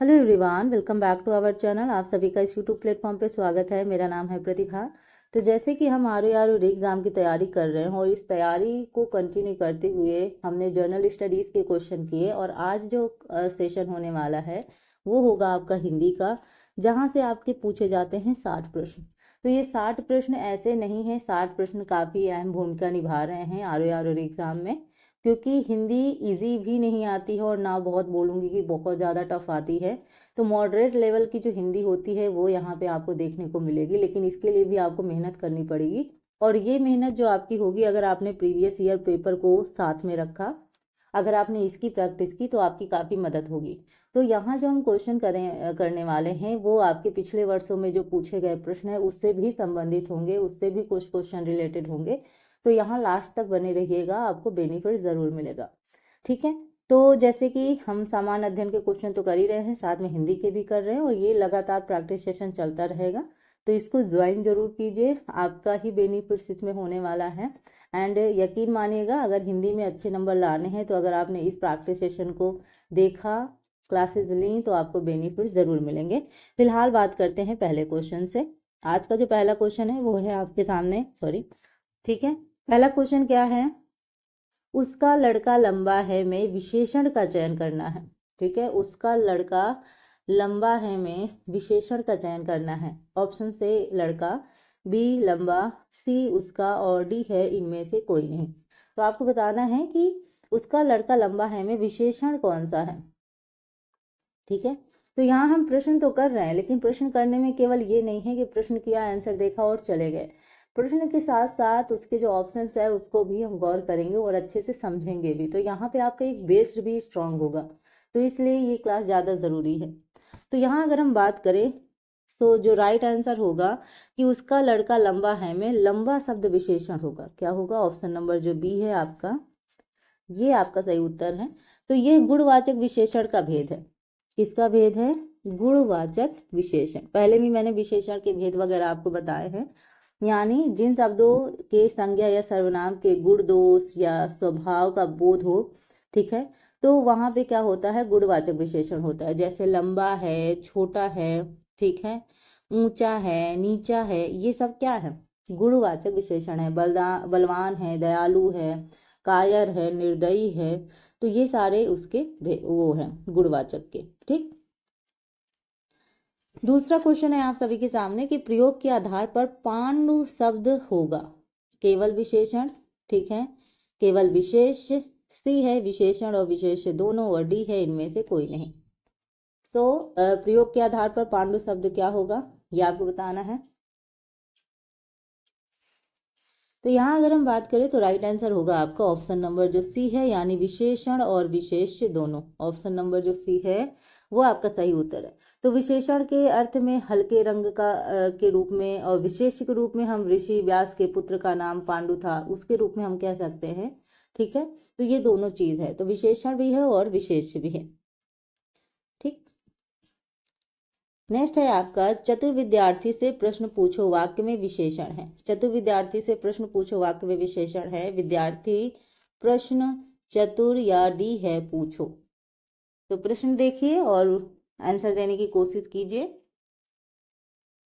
Hello everyone, welcome back to our channel. आप सभी का इस यूट्यूब प्लेटफॉर्म पे स्वागत है। मेरा नाम है प्रतिभा। तो जैसे कि हम आर एग्ज़ाम की तैयारी कर रहे हैं और इस तैयारी को कंटिन्यू करते हुए हमने जर्नल स्टडीज़ के क्वेश्चन किए और आज जो सेशन होने वाला है वो होगा आपका हिंदी का, जहाँ से आपके पूछे जाते हैं 60 प्रश्न। तो ये 60 प्रश्न ऐसे नहीं हैं, 60 प्रश्न काफ़ी अहम भूमिका निभा रहे हैं आर एग्ज़ाम में, क्योंकि हिंदी इजी भी नहीं आती है और ना बहुत बोलूँगी कि बहुत ज़्यादा टफ आती है। तो मॉडरेट लेवल की जो हिंदी होती है वो यहाँ पे आपको देखने को मिलेगी, लेकिन इसके लिए भी आपको मेहनत करनी पड़ेगी। और ये मेहनत जो आपकी होगी, अगर आपने प्रीवियस ईयर पेपर को साथ में रखा, अगर आपने इसकी प्रैक्टिस की तो आपकी काफ़ी मदद होगी। तो यहाँ जो हम क्वेश्चन करने वाले हैं वो आपके पिछले वर्षों में जो पूछे गए प्रश्न है उससे भी संबंधित होंगे, उससे भी कुछ क्वेश्चन रिलेटेड होंगे। तो यहाँ लास्ट तक बने रहिएगा, आपको बेनिफिट ज़रूर मिलेगा। ठीक है, तो जैसे कि हम सामान्य अध्ययन के क्वेश्चन तो कर ही रहे हैं, साथ में हिंदी के भी कर रहे हैं और ये लगातार प्रैक्टिस सेशन चलता रहेगा। तो इसको ज्वाइन जरूर कीजिए, आपका ही बेनिफिट्स इसमें होने वाला है। एंड यकीन मानिएगा, अगर हिंदी में अच्छे नंबर लाने हैं तो अगर आपने इस प्रैक्टिस सेशन को देखा, क्लासेस ली, तो आपको बेनिफिट ज़रूर मिलेंगे। फिलहाल बात करते हैं पहले क्वेश्चन से। आज का जो पहला क्वेश्चन है वो है आपके सामने, सॉरी, ठीक है। पहला क्वेश्चन क्या है? उसका लड़का लंबा है में विशेषण का चयन करना है। ठीक है, उसका लड़का लंबा है में विशेषण का चयन करना है। ऑप्शन से लड़का, बी लंबा, सी उसका और डी है इनमें से कोई नहीं। तो आपको बताना है कि उसका लड़का लंबा है में विशेषण कौन सा है। ठीक है, तो यहाँ हम प्रश्न तो कर रहे हैं, लेकिन प्रश्न करने में केवल ये नहीं है कि प्रश्न किया, आंसर देखा और चले गए। प्रश्न के साथ साथ उसके जो ऑप्शंस है उसको भी हम गौर करेंगे और अच्छे से समझेंगे भी। तो यहाँ पे आपका एक बेस भी स्ट्रांग होगा, तो इसलिए ये क्लास ज़्यादा ज़रूरी है। तो यहाँ अगर हम बात करें तो जो राइट आंसर होगा कि उसका लड़का लंबा है में लंबा शब्द विशेषण होगा। क्या होगा? ऑप्शन नंबर जो बी है आपका, ये आपका सही उत्तर है। तो ये गुणवाचक विशेषण का भेद है। किसका भेद है? गुणवाचक विशेषण। पहले भी मैंने विशेषण के भेद वगैरह आपको बताए हैं, यानी जिन शब्दों के संज्ञा या सर्वनाम के गुण, दोष या स्वभाव का बोध हो, ठीक है, तो वहां पे क्या होता है? गुणवाचक विशेषण होता है। जैसे लंबा है, छोटा है, ठीक है, ऊंचा है, नीचा है, ये सब क्या है? गुणवाचक विशेषण है। बलवान है, दयालु है, कायर है, निर्दयी है, तो ये सारे उसके वो हैं गुणवाचक के। ठीक, दूसरा क्वेश्चन है आप सभी के सामने कि प्रयोग के आधार पर पांडु शब्द होगा केवल विशेषण, ठीक है, केवल विशेष, सी है विशेषण और विशेष दोनों, और डी है इनमें से कोई नहीं। प्रयोग के आधार पर पांडु शब्द क्या होगा, ये आपको बताना है। तो यहाँ अगर हम बात करें तो राइट आंसर होगा आपका ऑप्शन नंबर जो सी है, यानी विशेषण और विशेष दोनों। ऑप्शन नंबर जो सी है वो आपका सही उत्तर है। तो विशेषण के अर्थ में हल्के रंग का के रूप में, और विशेष के रूप में हम ऋषि व्यास के पुत्र का नाम पांडु था, उसके रूप में हम कह सकते हैं। ठीक है, तो ये दोनों चीज है, तो विशेषण भी है और विशेष भी है। ठीक, नेक्स्ट है आपका चतुर विद्यार्थी से प्रश्न पूछो वाक्य में विशेषण है। चतुर विद्यार्थी से प्रश्न पूछो वाक्य में विशेषण है। विद्यार्थी प्रश्न चतुर या डी है पूछो। तो प्रश्न देखिए और आंसर देने की कोशिश कीजिए।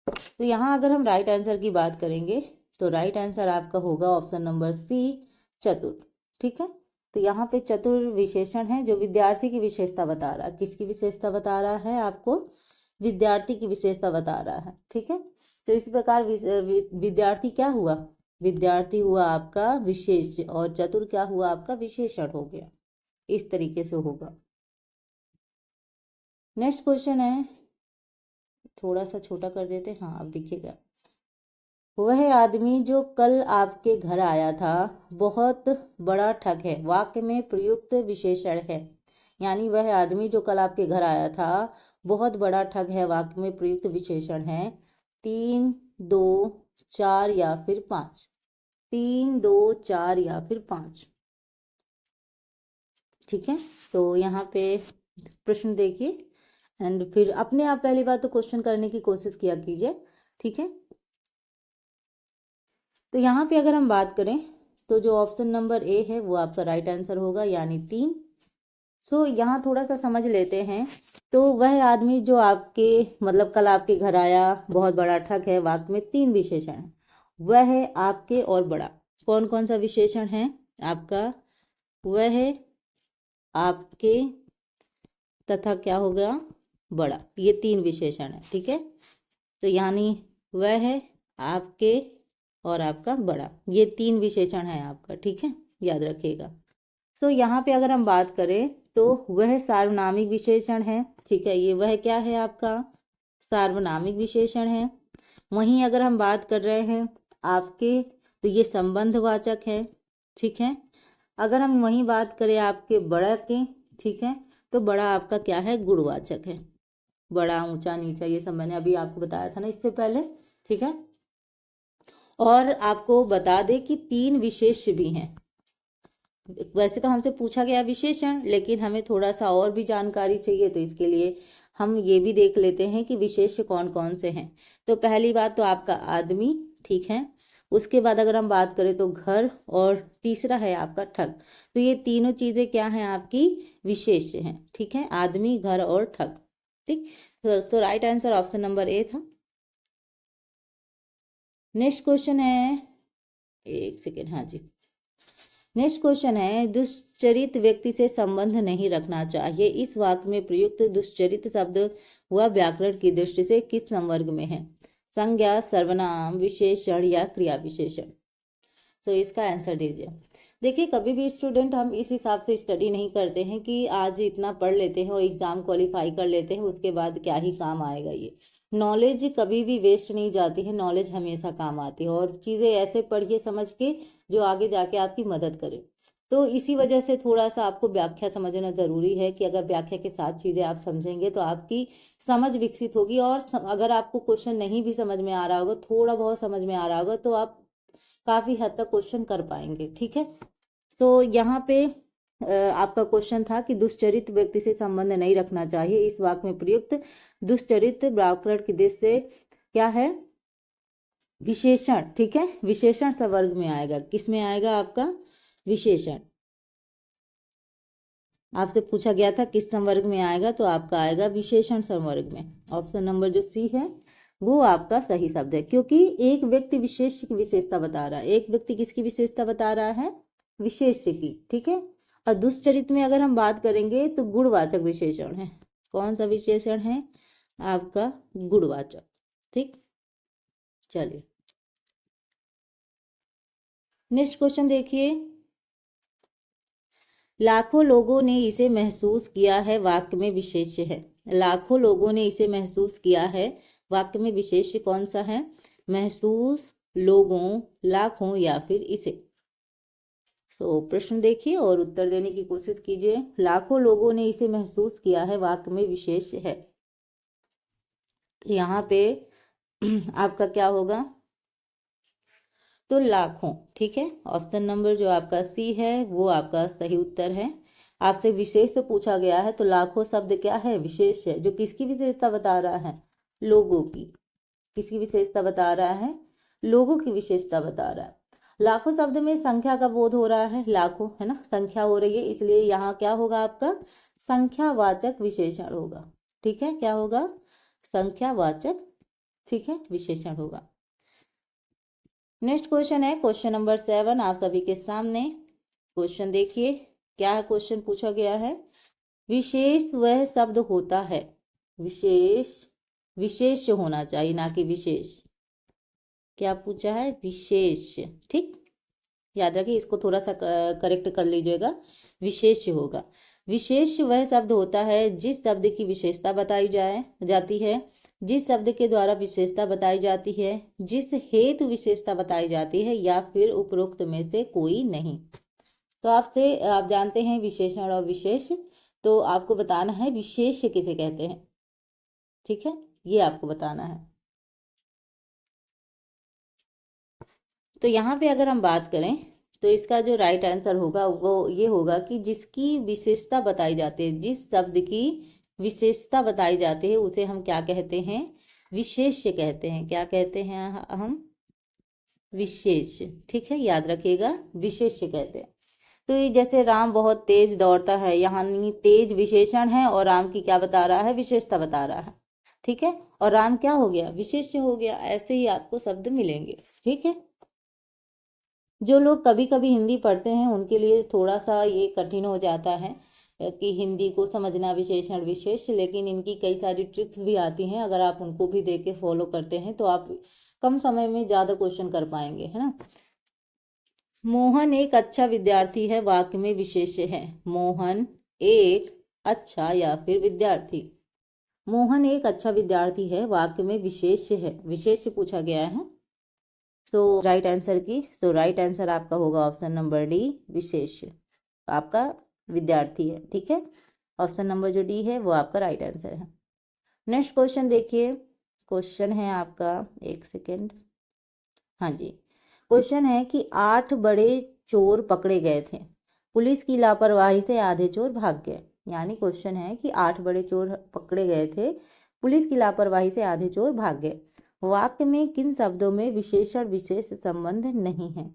तो यहाँ अगर हम राइट आंसर की बात करेंगे तो राइट आंसर आपका होगा ऑप्शन नंबर सी, चतुर। ठीक है, तो यहाँ पे चतुर विशेषण है जो विद्यार्थी की विशेषता बता रहा है। किसकी विशेषता बता रहा है? आपको विद्यार्थी की विशेषता बता रहा है। ठीक है, तो इस प्रकार विद्यार्थी क्या हुआ? विद्यार्थी हुआ आपका विशेष और चतुर क्या हुआ? आपका विशेषण हो गया। इस तरीके से होगा। नेक्स्ट क्वेश्चन है, थोड़ा सा छोटा कर देते हैं, हाँ अब दिखेगा। वह आदमी जो कल आपके घर आया था बहुत बड़ा ठग है, वाक्य में प्रयुक्त विशेषण है। यानी वह आदमी जो कल आपके घर आया था बहुत बड़ा ठग है, वाक्य में प्रयुक्त विशेषण है। 3, 2, 4 या फिर 5। 3, 2, 4 या फिर 5। ठीक है, तो यहाँ पे प्रश्न देखिए एंड फिर अपने आप पहली बार तो क्वेश्चन करने की कोशिश किया कीजिए। ठीक है, तो यहाँ पे अगर हम बात करें तो जो ऑप्शन नंबर ए है वो आपका राइट आंसर होगा, यानी 3। यहाँ थोड़ा सा समझ लेते हैं। तो वह आदमी जो आपके मतलब कल आपके घर आया, बहुत बड़ा ठग है, वाक्य में 3 विशेषण है। वह है, आपके और बड़ा। कौन कौन सा विशेषण है आपका? वह है, आपके तथा क्या होगा? बड़ा। ये 3 विशेषण है, ठीक है। तो यानी वह है, आपके और आपका बड़ा, ये 3 विशेषण है आपका, ठीक है, याद रखिएगा। यहाँ पे अगर हम बात करें तो वह सार्वनामिक विशेषण है, ठीक है। ये वह क्या है आपका? सार्वनामिक विशेषण है। वहीं अगर हम बात कर रहे हैं आपके, तो ये संबंधवाचक है, ठीक है। अगर हम वहीं बात करें आपके बड़ा की, ठीक है, तो बड़ा आपका क्या है? गुणवाचक है। बड़ा, ऊंचा, नीचा, ये सब मैंने अभी आपको बताया था ना इससे पहले, ठीक है। और आपको बता दें कि 3 विशेष्य भी हैं। वैसे तो हमसे पूछा गया विशेषण, लेकिन हमें थोड़ा सा और भी जानकारी चाहिए, तो इसके लिए हम ये भी देख लेते हैं कि विशेष्य कौन कौन से हैं। तो पहली बात तो आपका आदमी, ठीक है। उसके बाद अगर हम बात करें तो घर, और तीसरा है आपका ठग। तो ये तीनों चीजें क्या हैं? आपकी विशेष्य हैं, ठीक है। आदमी, घर और ठग, ठीक। So right answer option number A था। नेक्स्ट क्वेश्चन है, एक सेकेंड, हाँ जी। नेक्स्ट क्वेश्चन है, दुश्चरित व्यक्ति से संबंध नहीं रखना चाहिए। इस वाक्य में प्रयुक्त दुश्चरित शब्द वह व्याकरण की दृष्टि से किस संवर्ग में है? संज्ञा, सर्वनाम, विशेषण या क्रिया विशेषण? तो इसका आंसर दीजिए। देखिए, कभी भी स्टूडेंट हम इस हिसाब से स्टडी नहीं करते हैं कि आज इतना पढ़ लेते हैं और एग्जाम क्वालिफाई कर लेते हैं, उसके बाद क्या ही काम आएगा। ये नॉलेज कभी भी वेस्ट नहीं जाती है, नॉलेज हमेशा काम आती है, और चीज़ें ऐसे पढ़िए समझ के जो आगे जाके आपकी मदद करे। तो इसी वजह से थोड़ा सा आपको व्याख्या समझना ज़रूरी है कि अगर व्याख्या के साथ चीज़ें आप समझेंगे तो आपकी समझ विकसित होगी। और अगर आपको क्वेश्चन नहीं भी समझ में आ रहा होगा, थोड़ा बहुत समझ में आ रहा होगा, तो आप काफ़ी हद तक क्वेश्चन कर पाएंगे, ठीक है। तो यहाँ पे आपका क्वेश्चन था कि दुश्चरित व्यक्ति से संबंध नहीं रखना चाहिए। इस वाक्य में प्रयुक्त दुश्चरित व्याकरण की दृष्टि से क्या है? विशेषण, ठीक है। विशेषण संवर्ग में आएगा। किस में आएगा आपका? विशेषण। आपसे पूछा गया था किस संवर्ग में आएगा, तो आपका आएगा विशेषण संवर्ग में। ऑप्शन नंबर जो सी है वो आपका सही शब्द है, क्योंकि एक व्यक्ति विशेष की विशेषता बता रहा है। एक व्यक्ति किसकी विशेषता बता रहा है? विशेष्य की, ठीक है। और दुश्चरित में अगर हम बात करेंगे तो गुणवाचक विशेषण है। कौन सा विशेषण है? आपका गुणवाचक, ठीक। चलिए नेक्स्ट क्वेश्चन देखिए। लाखों लोगों ने इसे महसूस किया है, वाक्य में विशेष्य है। लाखों लोगों ने इसे महसूस किया है, वाक्य में विशेष्य कौन सा है? महसूस, लोगों, लाखों या फिर इसे। प्रश्न देखिए और उत्तर देने की कोशिश कीजिए। लाखों लोगों ने इसे महसूस किया है, वाक्य में विशेष्य है। तो यहाँ पे आपका क्या होगा? तो लाखों, ठीक है। ऑप्शन नंबर जो आपका सी है वो आपका सही उत्तर है। आपसे विशेष से पूछा गया है, तो लाखों शब्द क्या है? विशेष है, जो किसकी विशेषता बता रहा है? लोगों की। किसकी विशेषता बता रहा है? लोगों की विशेषता बता रहा है। लाखों शब्द में संख्या का बोध हो रहा है, लाखों है ना, संख्या हो रही है, इसलिए यहाँ क्या होगा आपका? संख्यावाचक विशेषण होगा, ठीक है। क्या होगा? संख्यावाचक, ठीक है, विशेषण होगा। नेक्स्ट क्वेश्चन है क्वेश्चन नंबर 7 आप सभी के सामने। क्वेश्चन देखिए क्या है, क्वेश्चन पूछा गया है। विशेष वह शब्द होता है, विशेष, विशेष होना चाहिए ना कि विशेष। क्या पूछा है? विशेष, ठीक। याद रखिए, इसको थोड़ा सा करेक्ट कर लीजिएगा, विशेष होगा। विशेष वह शब्द होता है जिस शब्द की विशेषता बताई जाती है, जिस शब्द के द्वारा विशेषता बताई जाती है, जिस हेतु विशेषता बताई जाती है, या फिर उपरोक्त में से कोई नहीं। तो आप जानते हैं विशेषण और विशेष, तो आपको बताना है विशेष किसे कहते हैं, ठीक है, ये आपको बताना है। तो यहाँ पे अगर हम बात करें तो इसका जो राइट आंसर होगा वो ये होगा कि जिसकी विशेषता बताई जाती है, जिस शब्द की विशेषता बताई जाती है उसे हम क्या कहते हैं? विशेष्य कहते हैं। क्या कहते हैं हम? विशेष, ठीक है, याद रखिएगा, विशेष्य कहते हैं। तो ये जैसे राम बहुत तेज दौड़ता है, यहाँ तेज विशेषण है और राम की क्या बता रहा है, विशेषता बता रहा है। ठीक है, और राम क्या हो गया, विशेष्य हो गया। ऐसे ही आपको शब्द मिलेंगे। ठीक है, जो लोग कभी कभी हिंदी पढ़ते हैं उनके लिए थोड़ा सा ये कठिन हो जाता है कि हिंदी को समझना विशेषण विशेष, लेकिन इनकी कई सारी ट्रिक्स भी आती हैं। अगर आप उनको भी देख के फॉलो करते हैं तो आप कम समय में ज़्यादा क्वेश्चन कर पाएंगे, है ना। मोहन एक अच्छा विद्यार्थी है, वाक्य में विशेष्य है। मोहन एक अच्छा या फिर विद्यार्थी, मोहन एक अच्छा विद्यार्थी है, वाक्य में विशेष्य है, विशेष्य पूछा गया है। राइट आंसर आपका होगा ऑप्शन नंबर डी, विशेष्य आपका विद्यार्थी है। ठीक है, ऑप्शन नंबर जो डी है वो आपका राइट आंसर है। नेक्स्ट क्वेश्चन देखिए, क्वेश्चन है आपका, एक सेकेंड, हाँ जी, क्वेश्चन है कि 8 बड़े चोर पकड़े गए थे, पुलिस की लापरवाही से आधे चोर भाग गए। यानी क्वेश्चन है कि 8 बड़े चोर पकड़े गए थे, पुलिस की लापरवाही से आधे चोर भाग गए। वाक्य में किन शब्दों में विशेषण विशेष संबंध नहीं है।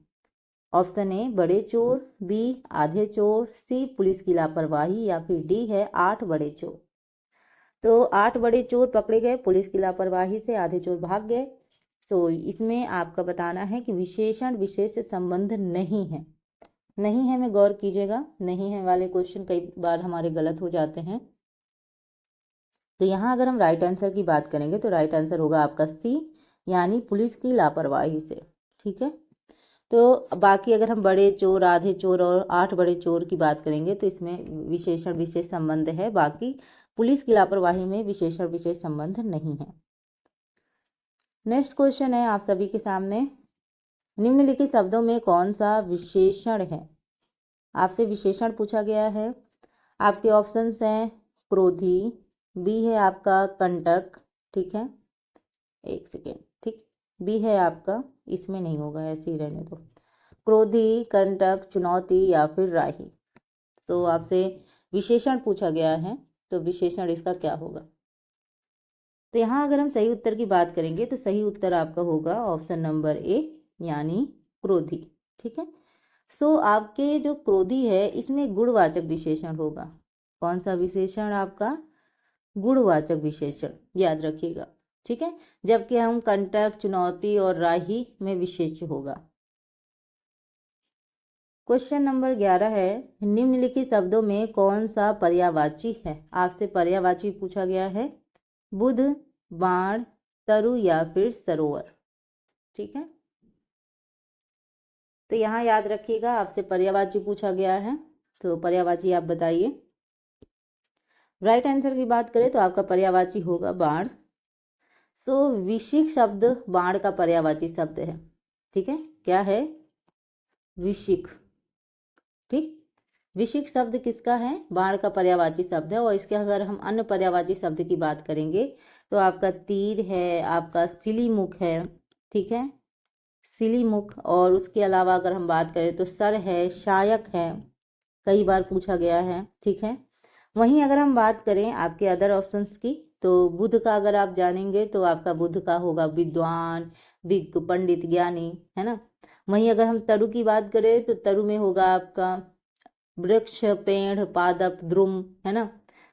ऑप्शन ए बड़े चोर, बी आधे चोर, सी पुलिस की लापरवाही, या फिर डी है 8 बड़े चोर। तो 8 बड़े चोर पकड़े गए, पुलिस की लापरवाही से आधे चोर भाग गए। इसमें आपका बताना है कि विशेषण विशेष संबंध नहीं है। नहीं है में गौर कीजिएगा, नहीं है वाले क्वेश्चन कई बार हमारे गलत हो जाते हैं। तो यहाँ अगर हम राइट आंसर की बात करेंगे तो राइट आंसर होगा आपका सी, यानी पुलिस की लापरवाही से। ठीक है, तो बाकी अगर हम बड़े चोर, आधे चोर और 8 बड़े चोर की बात करेंगे तो इसमें विशेषण विशेष संबंध है, बाकी पुलिस की लापरवाही में विशेषण विशेष संबंध नहीं है। नेक्स्ट क्वेश्चन है आप सभी के सामने, निम्नलिखित शब्दों में कौन सा विशेषण है। आपसे विशेषण पूछा गया है। आपके ऑप्शंस हैं क्रोधी, बी है आपका कंटक, ठीक है, एक सेकेंड, ठीक, बी है आपका, इसमें नहीं होगा, ऐसे ही रहने दो, क्रोधी, कंटक, चुनौती या फिर राही। तो आपसे विशेषण पूछा गया है, तो विशेषण इसका क्या होगा। तो यहाँ अगर हम सही उत्तर की बात करेंगे तो सही उत्तर आपका होगा ऑप्शन नंबर ए, यानी क्रोधी। ठीक है, आपके जो क्रोधी है इसमें गुणवाचक विशेषण होगा। कौन सा विशेषण आपका, गुणवाचक विशेषण, याद रखिएगा। ठीक है, जबकि हम कंटक, चुनौती और राही में विशेष्य होगा। क्वेश्चन नंबर 11 है, निम्नलिखित शब्दों में कौन सा पर्यायवाची है। आपसे पर्यायवाची पूछा गया है, बुध, बाण, तरु या फिर सरोवर। ठीक है, तो यहाँ याद रखिएगा आपसे पर्यायवाची पूछा गया है, तो पर्यायवाची आप बताइए। राइट आंसर की बात करें तो आपका पर्यायवाची होगा बाण। विशिक शब्द बाण का पर्यायवाची शब्द है। ठीक है, क्या है, विशिक। ठीक, विशिक शब्द किसका है, बाण का पर्यायवाची शब्द है। और इसके अगर हम अन्य पर्यायवाची शब्द की बात करेंगे तो आपका तीर है, आपका सिलीमुख है, ठीक है, सिलीमुख। और उसके अलावा अगर हम बात करें तो सर है, शायक है, कई बार पूछा गया है। ठीक है, वहीं अगर हम बात करें आपके अदर ऑप्शंस की तो बुध का अगर आप जानेंगे तो आपका बुध का होगा विद्वान, विज्ञ, पंडित, ज्ञानी, है ना। वहीं अगर हम तरु की बात करें तो तरु में होगा आपका वृक्ष, पेड़, पादप, द्रुम, है ना।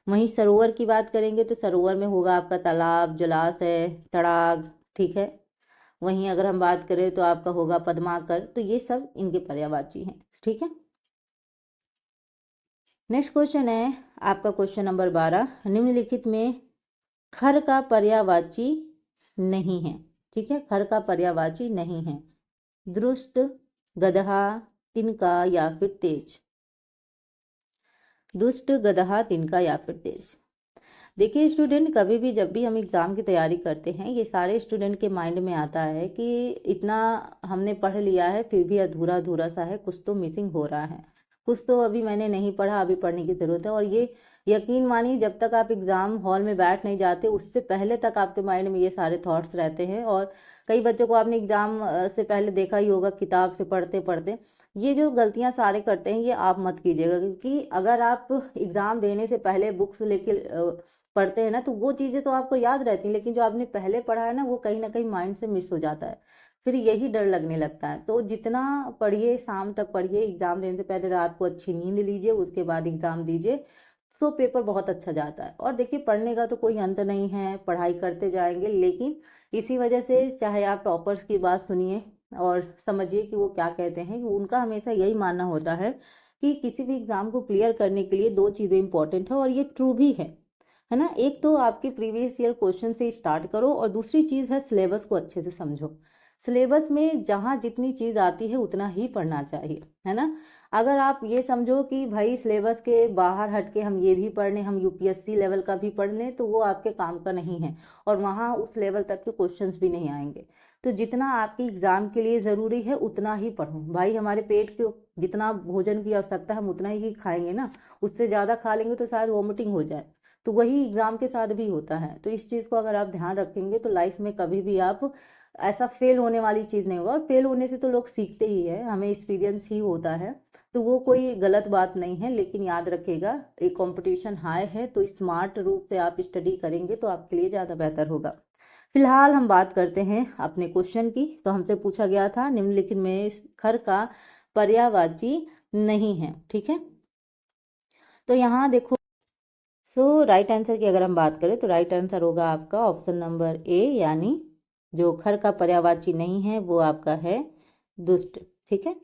वहीं सरोवर की बात करेंगे तो सरोवर में होगा आपका तालाब, जलाशय, तड़ाग। ठीक है, वहीं अगर हम बात करें तो आपका होगा पद्माकर। तो ये सब इनके पर्यायवाची हैं। ठीक है, नेक्स्ट क्वेश्चन है आपका क्वेश्चन नंबर 12, निम्नलिखित में खर का पर्यायवाची नहीं है। ठीक है, खर का पर्यायवाची नहीं है, दुष्ट, गधा, तिनका या फिर तेज। दुष्ट, गधा, तिनका या फिर तेज। देखिए स्टूडेंट, कभी भी जब भी हम एग्ज़ाम की तैयारी करते हैं ये सारे स्टूडेंट के माइंड में आता है कि इतना हमने पढ़ लिया है फिर भी अधूरा अधूरा सा है, कुछ तो मिसिंग हो रहा है, कुछ तो अभी मैंने नहीं पढ़ा, अभी पढ़ने की ज़रूरत है। और ये यकीन मानिए जब तक आप एग्ज़ाम हॉल में बैठ नहीं जाते उससे पहले तक आपके माइंड में ये सारे थॉट्स रहते हैं। और कई बच्चों को आपने एग्ज़ाम से पहले देखा ही होगा, किताब से पढ़ते पढ़ते ये जो गलतियां सारे करते हैं ये आप मत कीजिएगा। क्योंकि अगर आप एग्ज़ाम देने से पहले बुक्स लेके पढ़ते हैं ना तो वो चीज़ें तो आपको याद रहती हैं, लेकिन जो आपने पहले पढ़ा है ना वो कहीं ना कहीं माइंड से मिस हो जाता है। फिर यही डर लगने लगता है। तो जितना पढ़िए, शाम तक पढ़िए, एग्ज़ाम देने से पहले रात को अच्छी नींद लीजिए, उसके बाद एग्ज़ाम दीजिए, सो पेपर बहुत अच्छा जाता है। और देखिए, पढ़ने का तो कोई अंत नहीं है, पढ़ाई करते जाएंगे, लेकिन इसी वजह से चाहे आप टॉपर्स की बात सुनिए और समझिए कि वो क्या कहते हैं, उनका हमेशा यही मानना होता है कि किसी भी एग्ज़ाम को क्लियर करने के लिए दो चीज़ें इंपॉर्टेंट है, और ये ट्रू भी है ना। एक तो आपके प्रीवियस ईयर क्वेश्चन से स्टार्ट करो, और दूसरी चीज़ है सिलेबस को अच्छे से समझो। सिलेबस में जहाँ जितनी चीज़ आती है उतना ही पढ़ना चाहिए, है ना। अगर आप ये समझो कि भाई सिलेबस के बाहर हट के हम ये भी पढ़ लें, हम यूपीएससी लेवल का भी पढ़ लें, तो वो आपके काम का नहीं है, और वहाँ उस लेवल तक के क्वेश्चंस भी नहीं आएंगे। तो जितना आपके एग्ज़ाम के लिए ज़रूरी है उतना ही पढ़ो भाई। हमारे पेट के जितना भोजन की आवश्यकता है हम उतना ही खाएंगे ना, उससे ज़्यादा खा लेंगे तो शायद वॉमिटिंग हो जाए। तो वही एग्ज़ाम के साथ भी होता है। तो इस चीज़ को अगर आप ध्यान रखेंगे तो लाइफ में कभी भी आप ऐसा फेल होने वाली चीज़ नहीं होगा। और फेल होने से तो लोग सीखते ही है, हमें एक्सपीरियंस ही होता है, तो वो कोई गलत बात नहीं है। लेकिन याद रखिएगा, एक कंपटीशन हाई है, तो स्मार्ट रूप से आप स्टडी करेंगे तो आपके लिए ज़्यादा बेहतर होगा। फिलहाल हम बात करते हैं अपने क्वेश्चन की। तो हमसे पूछा गया था निम्नलिखित में खर का पर्यायवाची नहीं है, ठीक है। तो यहाँ देखो, राइट आंसर की अगर हम बात करें तो राइट आंसर होगा आपका ऑप्शन नंबर ए, यानी जो खर का पर्यायवाची नहीं है वो आपका है दुष्ट, ठीक है।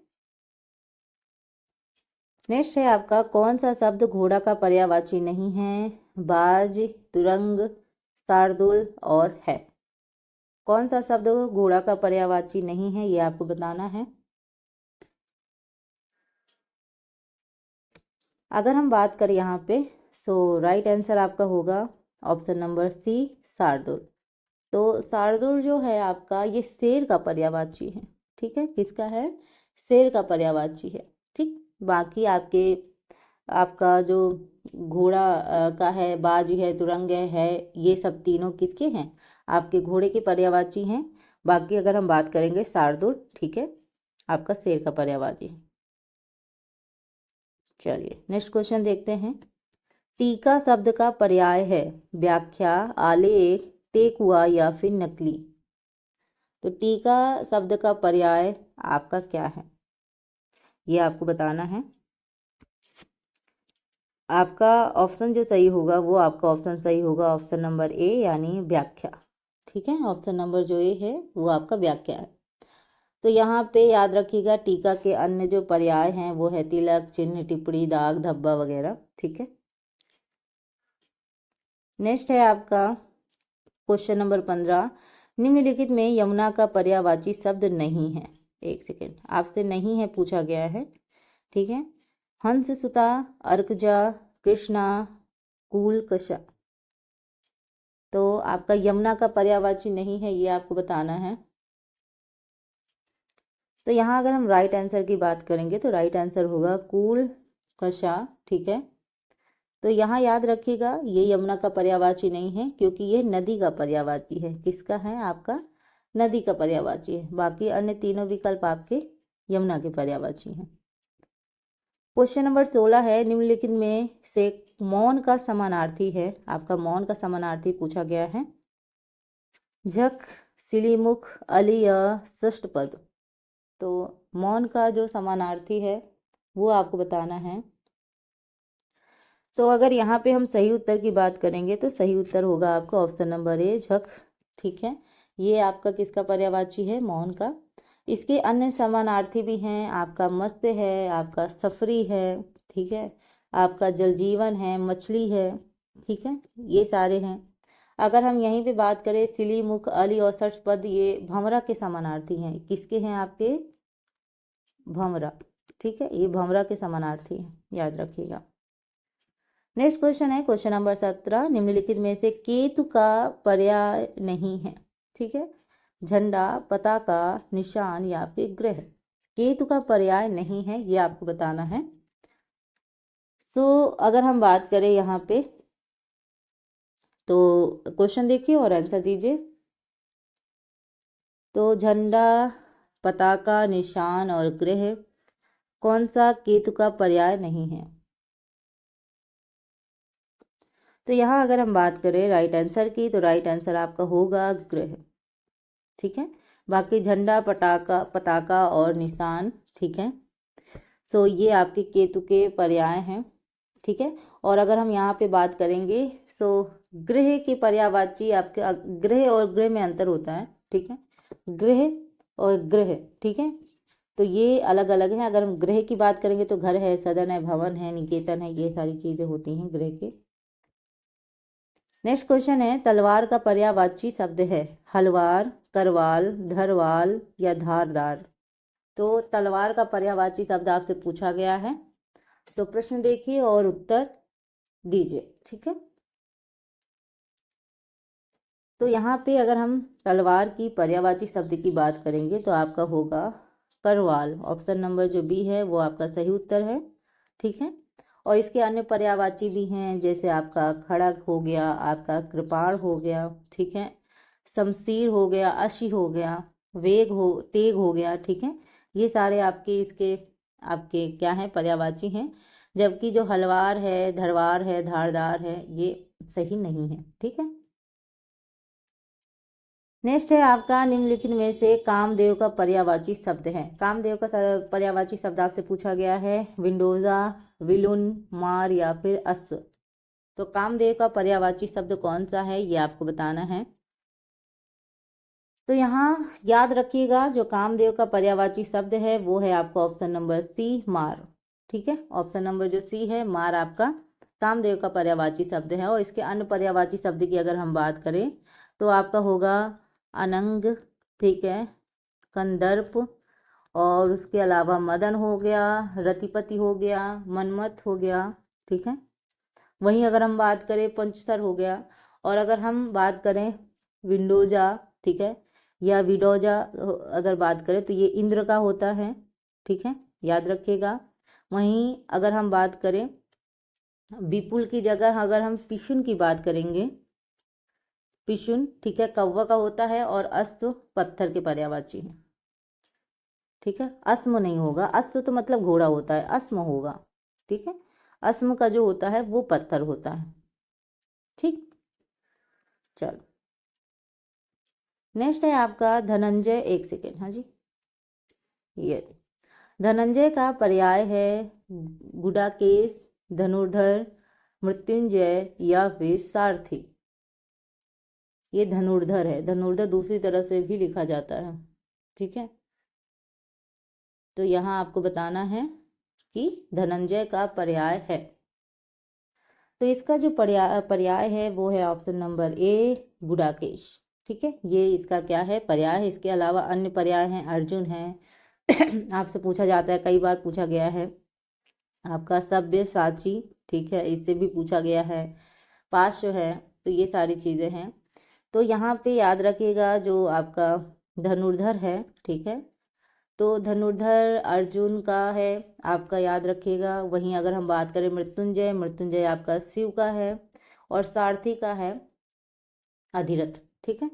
नेक्स्ट है आपका, कौन सा शब्द घोड़ा का पर्यायवाची नहीं है? बाज, तुरंग, शार्दुल और है। कौन सा शब्द घोड़ा का पर्यायवाची नहीं है, ये आपको बताना है। अगर हम बात करें यहाँ पे, राइट आंसर आपका होगा ऑप्शन नंबर सी, शार्दुल। तो शार्दुल जो है आपका, ये शेर का पर्यायवाची है, ठीक है। किसका है? शेर का पर्यायवाची है, ठीक। बाकी आपका जो घोड़ा का है, बाज है, तुरंग है, ये सब तीनों किसके हैं? आपके घोड़े के पर्यायवाची हैं। बाकी अगर हम बात करेंगे शार्दुल, ठीक है, आपका शेर का पर्यायवाची है। चलिए नेक्स्ट क्वेश्चन देखते हैं। टीका शब्द का पर्याय है व्याख्या, आलेख, टेकुआ या फिर नकली। तो टीका शब्द का पर्याय आपका क्या है, ये आपको बताना है। आपका ऑप्शन जो सही होगा वो आपका ऑप्शन सही होगा ऑप्शन नंबर ए, यानी व्याख्या, ठीक है। ऑप्शन नंबर जो ए है वो आपका व्याख्या है। तो यहाँ पे याद रखिएगा, टीका के अन्य जो पर्याय हैं वो है तिलक, चिन्ह, टिप्पणी, दाग, धब्बा वगैरह, ठीक है। नेक्स्ट है आपका क्वेश्चन नंबर 15, निम्नलिखित में यमुना का पर्यायवाची शब्द नहीं है। एक सेकेंड, आपसे नहीं है पूछा गया है, ठीक है। हंस सुता, अर्कजा, कृष्णा, कूलकषा। तो आपका यमुना का पर्यायवाची नहीं है, ये आपको बताना है। तो यहाँ अगर हम राइट आंसर की बात करेंगे तो राइट आंसर होगा कूलकषा, ठीक है। तो यहाँ याद रखिएगा, ये यमुना का पर्यायवाची नहीं है, क्योंकि ये नदी का पर्यायवाची है। किसका है? आपका नदी का पर्यायवाची है। बाकी अन्य तीनों विकल्प आपके यमुना के पर्यायवाची हैं। क्वेश्चन नंबर 16 है, निम्नलिखित में से मौन का समानार्थी है। आपका मौन का समानार्थी पूछा गया है। झक, सिलीमुख, अली या षष्ठपद। तो मौन का जो समानार्थी है वो आपको बताना है। तो अगर यहाँ पे हम सही उत्तर की बात करेंगे तो सही उत्तर होगा आपका ऑप्शन नंबर ए, झक, ठीक है। ये आपका किसका पर्यायवाची है? मौन का। इसके अन्य समानार्थी भी हैं, आपका मत्स्य है, आपका सफरी है, ठीक है, आपका जलजीवन है, मछली है, ठीक है, ये सारे हैं। अगर हम यहीं पे बात करें, सिली, मुख, अली और षष्ठपद, ये भंवरा के समानार्थी हैं। किसके हैं? आपके भंवरा, ठीक है, ये भंवरा के समानार्थी हैं, याद रखिएगा। नेक्स्ट क्वेश्चन है क्वेश्चन नंबर 17, निम्नलिखित में से केतु का पर्याय नहीं है, ठीक है। झंडा, पताका, निशान या फिर ग्रह। केतु का पर्याय नहीं है, ये आपको बताना है। अगर हम बात करें यहाँ पे, तो क्वेश्चन देखिए और आंसर दीजिए। तो झंडा, पताका, निशान और ग्रह, कौन सा केतु का पर्याय नहीं है? तो यहाँ अगर हम बात करें राइट आंसर की, तो राइट आंसर आपका होगा ग्रह, ठीक है। बाकी झंडा, पटाखा, पताका और निशान, ठीक है। तो ये आपके केतु के पर्याय हैं, ठीक है। और अगर हम यहाँ पे बात करेंगे तो ग्रह के पर्यायवाची आपके ग्रह और ग्रह में अंतर होता है, ठीक है। ग्रह और ग्रह, ठीक है, तो ये अलग अलग हैं। अगर हम ग्रह की बात करेंगे तो घर है, सदन है, भवन है, निकेतन है, ये सारी चीजें होती हैं ग्रह के। नेक्स्ट क्वेश्चन है, तलवार का पर्यायवाची शब्द है हलवार, करवाल, धरवाल या धारदार। तो तलवार का पर्यायवाची शब्द आपसे पूछा गया है। तो प्रश्न देखिए और उत्तर दीजिए, ठीक है। तो यहाँ पे अगर हम तलवार की पर्यायवाची शब्द की बात करेंगे तो आपका होगा करवाल। ऑप्शन नंबर जो बी है वो आपका सही उत्तर है, ठीक है। और इसके अन्य पर्यायवाची भी हैं, जैसे आपका खड़ग हो गया, आपका कृपाण हो गया, ठीक है, शमशीर हो गया, अशी हो गया, वेग हो, तेग हो गया, ठीक है। ये सारे आपके इसके आपके क्या हैं, पर्यायवाची हैं। जबकि जो हलवार है, धरवार है, धारदार है, ये सही नहीं है, ठीक है। नेक्स्ट है आपका, निम्नलिखित में से कामदेव का पर्यायवाची शब्द है। कामदेव का पर्यायवाची शब्द आपसे पूछा गया है विंडोजा, विलुन, मार या फिर अश्व। तो कामदेव का पर्यायवाची शब्द कौन सा है ये आपको बताना है। तो यहाँ याद रखिएगा, जो कामदेव का पर्यायवाची शब्द है वो है आपका ऑप्शन नंबर सी, मार, ठीक है। ऑप्शन नंबर जो सी है, मार, आपका कामदेव का पर्यायवाची शब्द है। और इसके अन्य पर्यायवाची शब्द की अगर हम बात करें तो आपका होगा अनंग, ठीक है, कंदर्प, और उसके अलावा मदन हो गया, रतिपति हो गया, मनमथ हो गया, ठीक है। वहीं अगर हम बात करें पंचसर हो गया। और अगर हम बात करें विंडोजा, ठीक है, या विडोजा अगर बात करें तो ये इंद्र का होता है, ठीक है, याद रखिएगा। वहीं अगर हम बात करें विपुल की जगह अगर हम पिशुन की बात करेंगे, पिशुन, ठीक है, कौवा का होता है, और अश्व पत्थर के पर्यायवाची है, ठीक है। अस्म नहीं होगा, अश्व तो मतलब घोड़ा होता है, अस्म होगा, ठीक है। अस्म का जो होता है वो पत्थर होता है, ठीक। चलो नेक्स्ट है आपका धनंजय, एक सेकेंड, हाँ जी, ये धनंजय का पर्याय है गुडाकेश, धनुर्धर, मृत्युंजय या फिर सारथी। ये धनुर्धर है, धनुर्धर दूसरी तरह से भी लिखा जाता है, ठीक है। तो यहाँ आपको बताना है कि धनंजय का पर्याय है। तो इसका जो पर्याय है वो है ऑप्शन नंबर ए, गुडाकेश, ठीक है। ये इसका क्या है, पर्याय है। इसके अलावा अन्य पर्याय हैं, अर्जुन है आपसे पूछा जाता है, कई बार पूछा गया है, आपका सभ्य साची, ठीक है, इससे भी पूछा गया है, पार्श्व है। तो ये सारी चीज़ें हैं। तो यहाँ पे याद रखिएगा जो आपका धनुर्धर है, ठीक है, तो धनुर्धर अर्जुन का है, आपका याद रखिएगा। वहीं अगर हम बात करें मृत्युंजय, मृत्युंजय आपका शिव का है, और सारथी का है अधिरथ, ठीक है।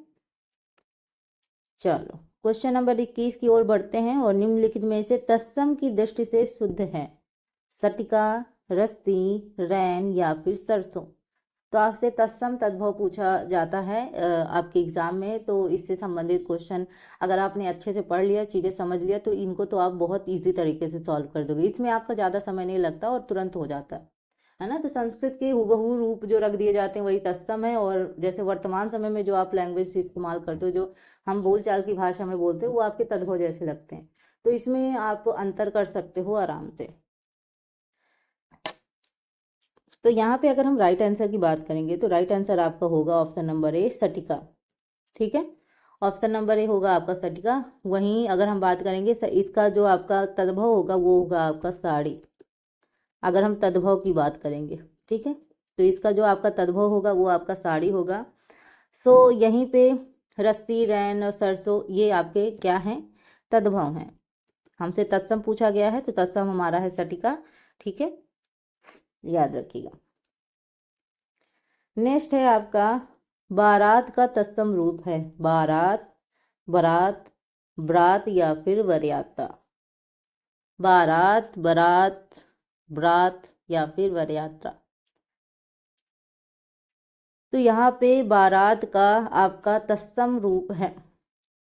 चलो क्वेश्चन नंबर 21 की ओर बढ़ते हैं। और निम्नलिखित में से तत्सम की दृष्टि से शुद्ध है सटिका, रस्ती, रैन या फिर सरसों। तो आपसे तत्सम तद्भव पूछा जाता है आपके एग्जाम में। तो इससे संबंधित क्वेश्चन अगर आपने अच्छे से पढ़ लिया, चीज़ें समझ लिया, तो इनको तो आप बहुत इजी तरीके से सॉल्व कर दोगे। इसमें आपका ज़्यादा समय नहीं लगता और तुरंत हो जाता है ना। तो संस्कृत के हुबहू रूप जो रख दिए जाते हैं वही तत्सम है। और जैसे वर्तमान समय में जो आप लैंग्वेज इस्तेमाल करते हो, जो हम बोलचाल की भाषा में बोलते हो, वो आपके तद्भव जैसे लगते हैं। तो इसमें आप अंतर कर सकते हो आराम से। तो यहाँ पे अगर हम राइट आंसर की बात करेंगे तो राइट आंसर आपका होगा ऑप्शन नंबर ए, सटिका, ठीक है। ऑप्शन नंबर ए होगा आपका सटिका। वहीं अगर हम बात करेंगे इसका जो आपका तद्भव होगा वो होगा आपका साड़ी, अगर हम तद्भव की बात करेंगे, ठीक है। तो इसका जो आपका तद्भव होगा वो आपका साड़ी होगा। सो यहीं पे रस्सी, रैन और सरसों ये आपके क्या हैं, तद्भव हैं। हमसे तत्सम पूछा गया है तो तत्सम हमारा है सटिका, ठीक है, याद रखिएगा। नेक्स्ट है आपका बारात का तत्सम रूप है बारात, बरात, ब्रात या फिर वरयाता। बारात, बरात, ब्रात या फिर वरयात्रा। तो यहाँ पे बारात का आपका तत्सम रूप है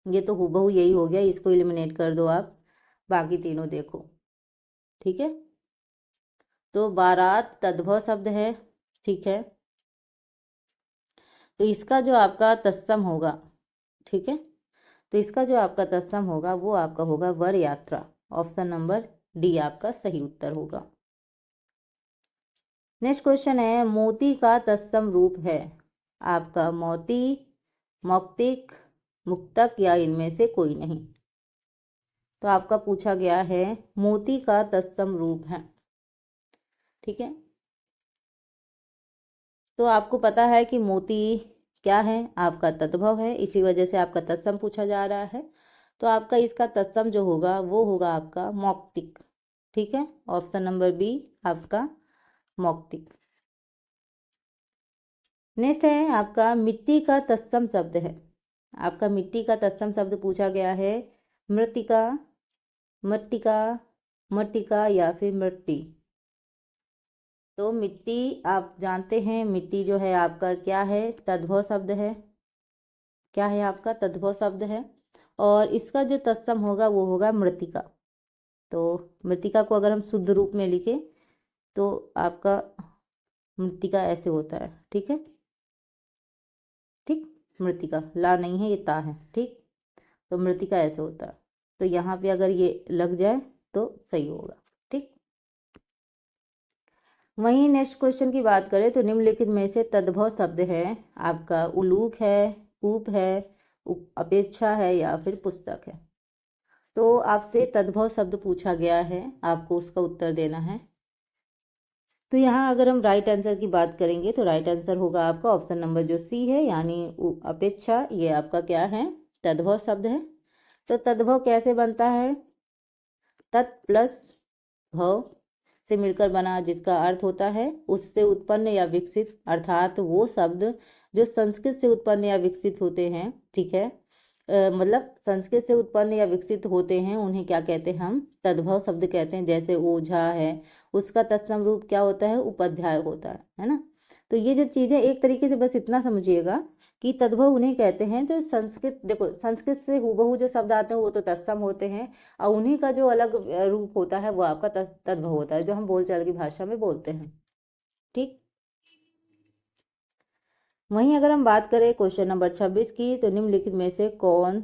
ये तो हूबहू यही हो गया, इसको एलिमिनेट कर दो आप, बाकी तीनों देखो। ठीक है, तो बारात तद्भव शब्द है। ठीक है, तो इसका जो आपका तत्सम होगा, ठीक है, तो इसका जो आपका तत्सम होगा वो आपका होगा वर यात्रा। ऑप्शन नंबर डी आपका सही उत्तर होगा। नेक्स्ट क्वेश्चन है, मोती का तत्सम रूप है आपका मोती, मौक्तिक, मुक्तक या इनमें से कोई नहीं। तो आपका पूछा गया है मोती का तत्सम रूप है। ठीक है, तो आपको पता है कि मोती क्या है, आपका तद्भव है, इसी वजह से आपका तत्सम पूछा जा रहा है। तो आपका इसका तत्सम जो होगा वो होगा आपका मौक्तिक। ठीक है, ऑप्शन नंबर बी आपका मौक्तिक। नेक्स्ट है आपका मिट्टी का तत्सम शब्द है। आपका मिट्टी का तत्सम शब्द पूछा गया है मृत्तिका, मट्टिका, मट्टिका या फिर मिट्टी। तो मिट्टी आप जानते हैं, मिट्टी जो है आपका क्या है, तद्भव शब्द है। क्या है आपका तद्भव शब्द है, और इसका जो तत्सम होगा वो होगा मृत्तिका। तो मृत्तिका को अगर हम शुद्ध रूप में लिखें तो आपका मृत्तिका ऐसे होता है। ठीक है, ठीक, मृत्तिका ला नहीं है, ये ता है। ठीक, तो मृत्तिका ऐसे होता है, तो यहाँ पे अगर ये लग जाए तो सही होगा। ठीक, वहीं नेक्स्ट क्वेश्चन की बात करें तो निम्नलिखित में से तद्भव शब्द है आपका उलूक है, कूप है, अपेक्षा है या फिर पुस्तक है। तो आपसे तद्भव शब्द पूछा गया है, आपको उसका उत्तर देना है। तो यहाँ अगर हम राइट आंसर की बात करेंगे तो राइट आंसर होगा आपका ऑप्शन नंबर जो सी है, यानी अपेक्षा, ये आपका क्या है, तद्भव शब्द है। तो तद्भव कैसे बनता है, तत् प्लस भव से मिलकर बना, जिसका अर्थ होता है उससे उत्पन्न या विकसित, अर्थात वो शब्द जो संस्कृत से उत्पन्न या विकसित होते हैं। ठीक है, मतलब संस्कृत से उत्पन्न या विकसित होते हैं उन्हें क्या कहते हैं, हम तद्भव शब्द कहते हैं। जैसे ओझा है, उसका तत्सम रूप क्या होता है, उपाध्याय होता है ना। तो ये जो चीज़ें एक तरीके से बस इतना समझिएगा कि तद्भव उन्हें कहते हैं जो संस्कृत, देखो संस्कृत से हूबहू जो शब्द आते हैं वो तो तत्सम होते हैं, और उन्हीं का जो अलग रूप होता है वो आपका तद्भव होता है, जो हम बोलचाल की भाषा में बोलते हैं। ठीक, वहीं अगर हम बात करें क्वेश्चन नंबर 26 की, तो निम्नलिखित में से कौन,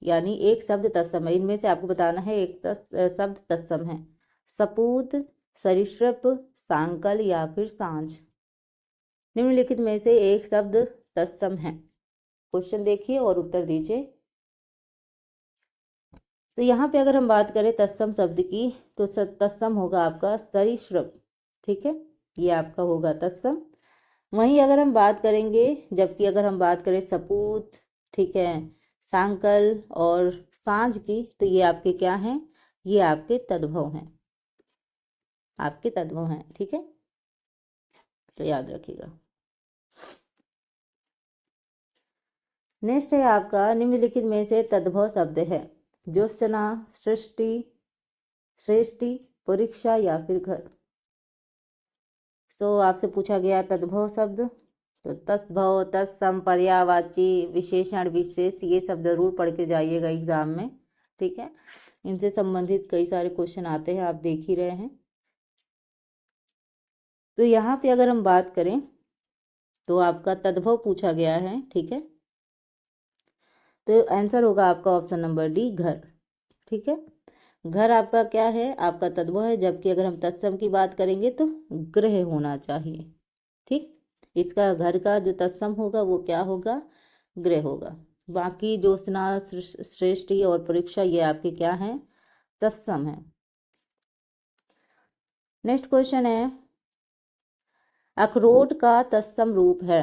यानी एक शब्द तत्सम है, इनमें से आपको बताना है एक शब्द तत्सम है, सपूत, सरीसृप, सांकल या फिर सांझ। निम्नलिखित में से एक शब्द तत्सम है। क्वेश्चन देखिए और उत्तर दीजिए। तो यहाँ पे अगर हम बात करें तत्सम शब्द की, तो तत्सम होगा आपका सरीसृप। ठीक है, ये आपका होगा तत्सम। वहीं अगर हम बात करेंगे, जबकि अगर हम बात करें सपूत, ठीक है, सांकल और सांझ की, तो ये आपके क्या हैं, ये आपके तद्भव हैं, आपके तद्भव हैं। ठीक है, तो याद रखिएगा। नेक्स्ट है आपका निम्नलिखित में से तद्भव शब्द है ज्योत्सना, सृष्टि, श्रेष्ठी, परीक्षा या फिर घर। तो आपसे पूछा गया तद्भव शब्द, तो तद्भव, तत्सम, पर्यायवाची, विशेषण, विशेष, ये सब जरूर पढ़ के जाइएगा एग्जाम में। ठीक है, इनसे संबंधित कई सारे क्वेश्चन आते हैं, आप देख ही रहे हैं। तो यहाँ पे अगर हम बात करें तो आपका तद्भव पूछा गया है। ठीक है, तो आंसर होगा आपका ऑप्शन नंबर डी, घर। ठीक है, घर आपका क्या है, आपका तद्भव है, जबकि अगर हम तत्सम की बात करेंगे तो गृह होना चाहिए। ठीक, इसका घर का जो तत्सम होगा वो क्या होगा, गृह होगा। बाकी ज्योत्सना, श्रेष्ठी और परीक्षा ये आपके क्या हैं, तत्सम है। नेक्स्ट क्वेश्चन है, अखरोट का तत्सम रूप है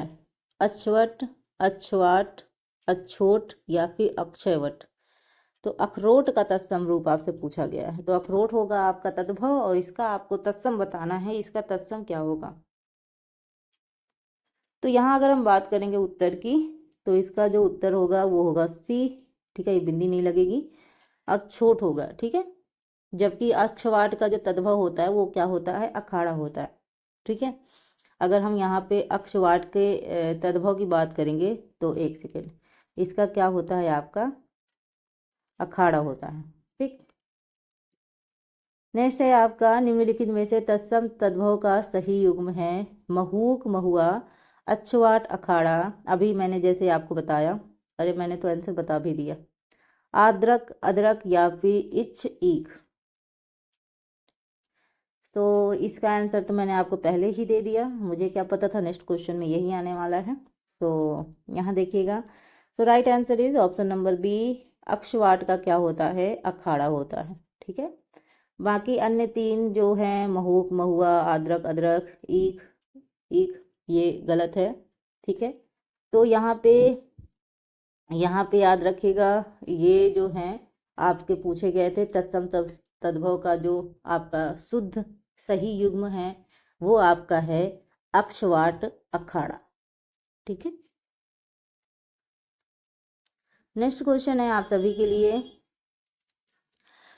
अक्षवट, अक्षवाट, अक्षोट या फिर अक्षयवट। तो अखरोट का तत्सम रूप आपसे पूछा गया है, तो अखरोट होगा आपका तद्भव और इसका आपको तत्सम बताना है, इसका तत्सम क्या होगा। तो यहाँ अगर हम बात करेंगे उत्तर की, तो इसका जो उत्तर होगा वो होगा सी। ठीक है, ये बिंदी नहीं लगेगी, अक्षोट होगा। ठीक है, जबकि अक्षवाट का जो तद्भव होता है वो क्या होता है, अखाड़ा होता है। ठीक है, अगर हम यहाँ पे अक्षवाट के तद्भव की बात करेंगे तो एक सेकेंड, इसका क्या होता है आपका अखाड़ा होता है। ठीक, नेक्स्ट है आपका, निम्नलिखित में से तत्सम तद्भव का सही युग्म है। महूक, महुआ, अच्छवाट, अखाड़ा। अभी मैंने जैसे आपको बताया, अरे मैंने तो आंसर बता भी दिया। आद्रक, अदरक या फिर इच, ईख। तो इसका आंसर तो मैंने आपको पहले ही दे दिया, मुझे क्या पता था नेक्स्ट क्वेश्चन में यही आने वाला है। तो यहाँ देखिएगा, so right answer is option number B. अक्षवाट का क्या होता है, अखाड़ा होता है। ठीक है, बाकी अन्य तीन जो हैं, महूक, महुआ, अदरक, अदरक, ईख, ईख, ये गलत है। ठीक है, तो यहाँ पे याद रखिएगा, ये जो हैं आपके पूछे गए थे तत्सम तद्भव का जो आपका शुद्ध सही युग्म है वो आपका है अक्षवाट, अखाड़ा। ठीक है, नेक्स्ट क्वेश्चन है आप सभी के लिए,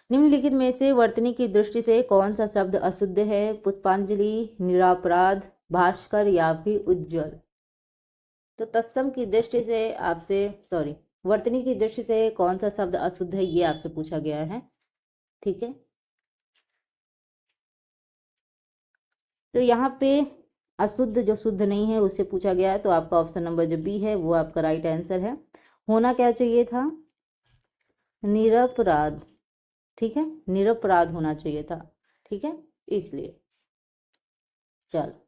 निम्नलिखित में से वर्तनी की दृष्टि से कौन सा शब्द अशुद्ध है। पुष्पांजलि, निरापराध, भास्कर या फिर उज्जवल। तो तत्सम की दृष्टि से आपसे, सॉरी, वर्तनी की दृष्टि से कौन सा शब्द अशुद्ध है ये आपसे पूछा गया है। ठीक है, तो यहाँ पे अशुद्ध जो शुद्ध नहीं है उससे पूछा गया है, तो आपका ऑप्शन नंबर जो बी है वो आपका राइट आंसर है। होना क्या चाहिए था, निरपराध। ठीक है, निरपराध होना चाहिए था। ठीक है, इसलिए चलो,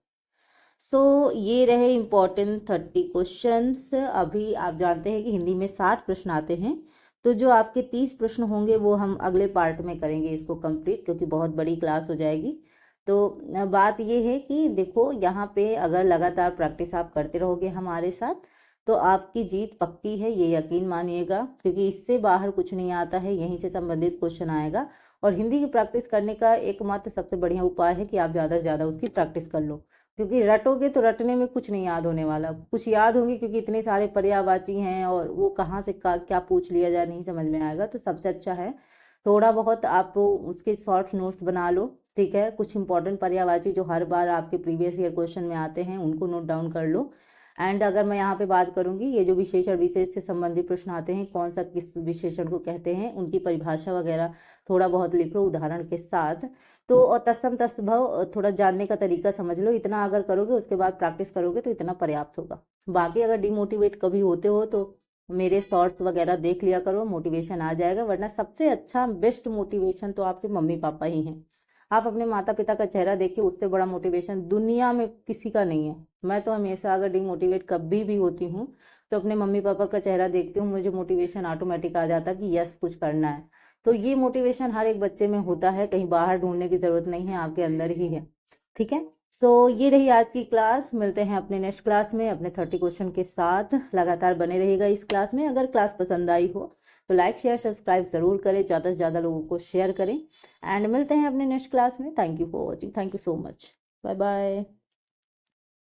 सो ये रहे इम्पोर्टेंट 30 क्वेश्चंस। अभी आप जानते हैं कि हिंदी में 60 प्रश्न आते हैं, तो जो आपके 30 प्रश्न होंगे वो हम अगले पार्ट में करेंगे इसको कंप्लीट, क्योंकि बहुत बड़ी क्लास हो जाएगी। तो बात ये है कि देखो यहाँ पे अगर लगातार प्रैक्टिस आप करते रहोगे हमारे साथ तो आपकी जीत पक्की है, ये यकीन मानिएगा, क्योंकि इससे बाहर कुछ नहीं आता है, यहीं से संबंधित क्वेश्चन आएगा। और हिंदी की प्रैक्टिस करने का एकमात्र सबसे बढ़िया उपाय है कि आप ज़्यादा से ज़्यादा उसकी प्रैक्टिस कर लो, क्योंकि रटोगे तो रटने में कुछ नहीं याद होने वाला, कुछ याद होंगे क्योंकि इतने सारे पर्यायवाची हैं और वो कहाँ से क्या पूछ लिया जाए नहीं समझ में आएगा। तो सबसे अच्छा है थोड़ा बहुत आप उसके शॉर्ट्स नोट्स बना लो। ठीक है, कुछ इंपॉर्टेंट पर्यायवाची जो हर बार आपके प्रीवियस ईयर क्वेश्चन में आते हैं उनको नोट डाउन कर लो। एंड अगर मैं यहाँ पे बात करूँगी, ये जो विशेषण विशेष से संबंधित प्रश्न आते हैं, कौन सा किस विशेषण को कहते हैं, उनकी परिभाषा वगैरह थोड़ा बहुत लिख लो उदाहरण के साथ। तो और तत्सम तद्भव थोड़ा जानने का तरीका समझ लो, इतना अगर करोगे उसके बाद प्रैक्टिस करोगे तो इतना पर्याप्त होगा। बाकी अगर डिमोटिवेट कभी होते हो तो मेरे शॉर्ट्स वगैरह देख लिया करो, मोटिवेशन आ जाएगा। वरना सबसे अच्छा बेस्ट मोटिवेशन तो आपके मम्मी पापा ही हैं। आप अपने माता पिता का चेहरा देखिए, उससे बड़ा मोटिवेशन दुनिया में किसी का नहीं है। मैं तो हमेशा अगर डिमोटिवेट कभी भी होती हूँ तो अपने मम्मी पापा का चेहरा देखती हूँ, मुझे मोटिवेशन ऑटोमेटिक आ जाता कि यस कुछ करना है। तो ये मोटिवेशन हर एक बच्चे में होता है, कहीं बाहर ढूंढने की जरूरत नहीं है, आपके अंदर ही है। ठीक है, सो ये रही आज की क्लास। मिलते हैं अपने नेक्स्ट क्लास में अपने 30 क्वेश्चन के साथ। लगातार बने रहिएगा इस क्लास में। अगर क्लास पसंद आई हो तो लाइक शेयर सब्सक्राइब जरूर करें, ज़्यादा से ज़्यादा लोगों को शेयर करें। एंड मिलते हैं अपने नेक्स्ट क्लास में। Thank you for watching, thank you so much, bye bye.